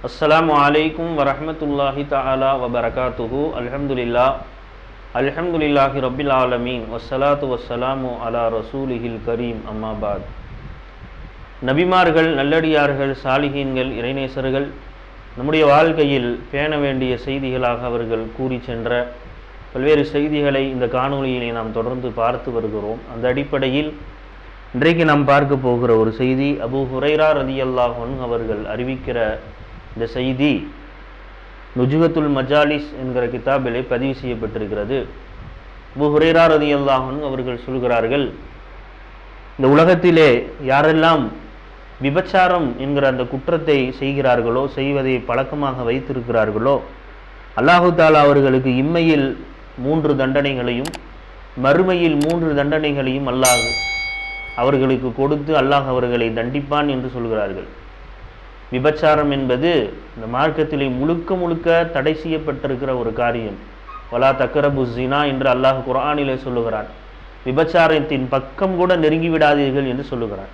அஸ்ஸலாமு அலைக்கும் வரஹ்மத்துல்லாஹி தஆலா வபரகாத்துஹு. அல்ஹம்துலில்லாஹி ரப்பில் ஆலமீன் வஸ்ஸலாத்து வஸ்ஸலாமு அலா ரசூலிஹில் கரீம். அம்மா பாத். நபிமார்கள், நல்லடியார்கள், சாலிஹீன்கள், இறைநேசர்கள் நம்முடைய வாழ்க்கையில் பேண வேண்டிய செய்திகளாக அவர்கள் கூறி சென்ற பல்வேறு செய்திகளை இந்த காணொளியிலே நாம் தொடர்ந்து பார்த்து வருகிறோம். அந்த அடிப்படையில் இன்றைக்கு நாம் பார்க்க போகிற ஒரு செய்தி, அபூ ஹுரைரா ரலியல்லாஹு அன்ஹு அவர்கள் அறிவிக்கிற இந்த செய்தி நுஜ்ஹத்துல் மஜாலிஸ் என்கிற கிதாபிலே பதிவு செய்யப்பட்டிருக்கிறது. அபூ ஹுரைரா ரலியல்லாஹு அன்ஹு அவர்கள் சொல்கிறார்கள், இந்த உலகத்திலே யாரெல்லாம் விபச்சாரம் என்கிற அந்த குற்றத்தை செய்கிறார்களோ, செய்வதை பழக்கமாக வைத்திருக்கிறார்களோ, அல்லாஹு தாலா அவர்களுக்கு இம்மையில் 3 தண்டனைகளையும் மறுமையில் 3 தண்டனைகளையும் அல்லாஹ் அவர்களுக்கு கொடுத்து அல்லாஹ் அவர்களை தண்டிப்பான் என்று சொல்கிறார்கள். விபச்சாரம் என்பது இந்த மார்க்கத்திலே முழுக்க தடை செய்யப்பட்டிருக்கிற ஒரு காரியம். வலா தக்ரபு ஸினா என்று அல்லாஹ் குர்ஆனிலே சொல்லுகிறான். விபச்சாரத்தின் பக்கம் கூட நெருங்கி விடாதீர்கள் என்று சொல்லுகிறான்.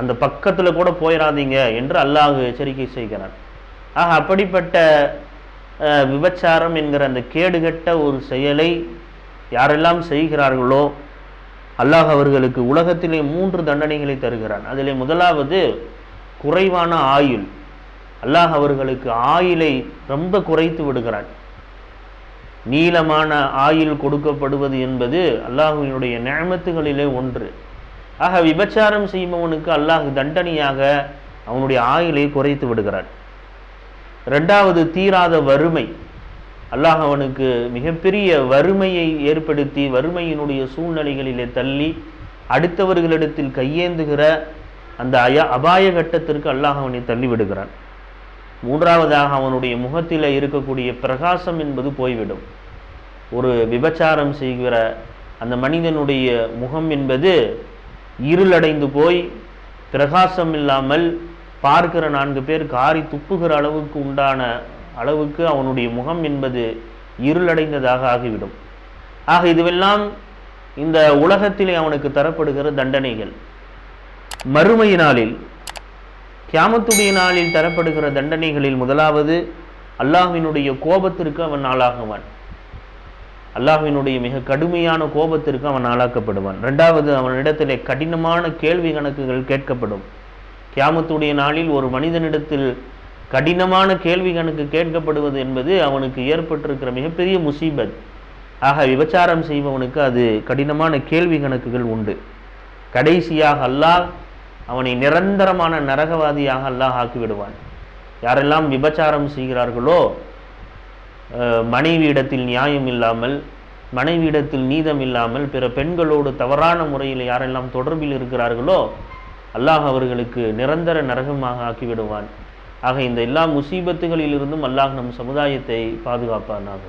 அந்த பக்கத்தில் கூட போயிடாதீங்க என்று அல்லாஹ் எச்சரிக்கை செய்கிறான். ஆக அப்படிப்பட்ட விபச்சாரம் என்கிற அந்த கேடுகட்ட ஒரு செயலை யாரெல்லாம் செய்கிறார்களோ அல்லாஹ் அவர்களுக்கு உலகத்திலே 3 தண்டனைகளை தருகிறான். அதிலே முதலாவது குறைவான ஆயுள். அல்லாஹ் அவர்களுக்கு ஆயுளை ரொம்ப குறைத்து விடுகிறான். நீளமான ஆயுள் கொடுக்கப்படுவது என்பது அல்லாஹ்வினுடைய நிஅமத்துகளிலே ஒன்று. ஆக விபச்சாரம் செய்பவனுக்கு அல்லாஹ் தண்டனையாக அவனுடைய ஆயுளை குறைத்து விடுகிறான். 2வது தீராத வறுமை. அல்லாஹ் அவனுக்கு மிகப்பெரிய வறுமையை ஏற்படுத்தி வறுமையினுடைய சூழ்நிலைகளிலே தள்ளி அடுத்தவர்களிடத்தில் கையேந்துகிற அந்த அபாய கட்டத்திற்கு அல்லாஹ் அவனை தள்ளிவிடுகிறான். 3வதாக அவனுடைய முகத்தில் இருக்கக்கூடிய பிரகாசம் என்பது போய்விடும். ஒரு விபச்சாரம் செய்கிற அந்த மனிதனுடைய முகம் என்பது இருளடைந்து போய் பிரகாசம் இல்லாமல் பார்க்கிற 4 பேர் காரி துப்புகிற அளவுக்கு உண்டான அளவுக்கு அவனுடைய முகம் என்பது இருளடைந்ததாக ஆகிவிடும். ஆக இதுவெல்லாம் இந்த உலகத்திலே அவனுக்கு தரப்படுகிற தண்டனைகள். மறுமை நாளில், கியாமத்துடைய நாளில் தரப்படுகிற தண்டனைகளில் முதலாவது அல்லாஹ்வினுடைய கோபத்திற்கு அவன் ஆளாகுவான். அல்லாஹ்வினுடைய மிக கடுமையான கோபத்திற்கு அவன் ஆளாக்கப்படுவான். 2வது அவனிடத்திலே கடினமான கேள்வி கணக்குகள் கேட்கப்படும். கியாமத்துடைய நாளில் ஒரு மனிதனிடத்தில் கடினமான கேள்வி கணக்கு கேட்கப்படுவது என்பது அவனுக்கு ஏற்பட்டிருக்கிற மிகப்பெரிய முசீபத். ஆக விபச்சாரம் செய்பவனுக்கு அது கடினமான கேள்வி கணக்குகள் உண்டு. கடைசியாக அல்லாஹ் அவனை நிரந்தரமான நரகவாதியாக அல்லாஹ் ஆக்கிவிடுவான். யாரெல்லாம் விபச்சாரம் செய்கிறார்களோ, மனைவியிடத்தில் நியாயம் இல்லாமல், மனைவியிடத்தில் நீதம் இல்லாமல், பிற பெண்களோடு தவறான முறையில் யாரெல்லாம் தொடர்பில் இருக்கிறார்களோ அல்லாஹ் அவர்களுக்கு நிரந்தர நரகமாக ஆக்கிவிடுவான். ஆக இந்த எல்லா முசீபத்துகளிலிருந்தும் அல்லாஹ் நம் சமுதாயத்தை பாதுகாப்பானாக.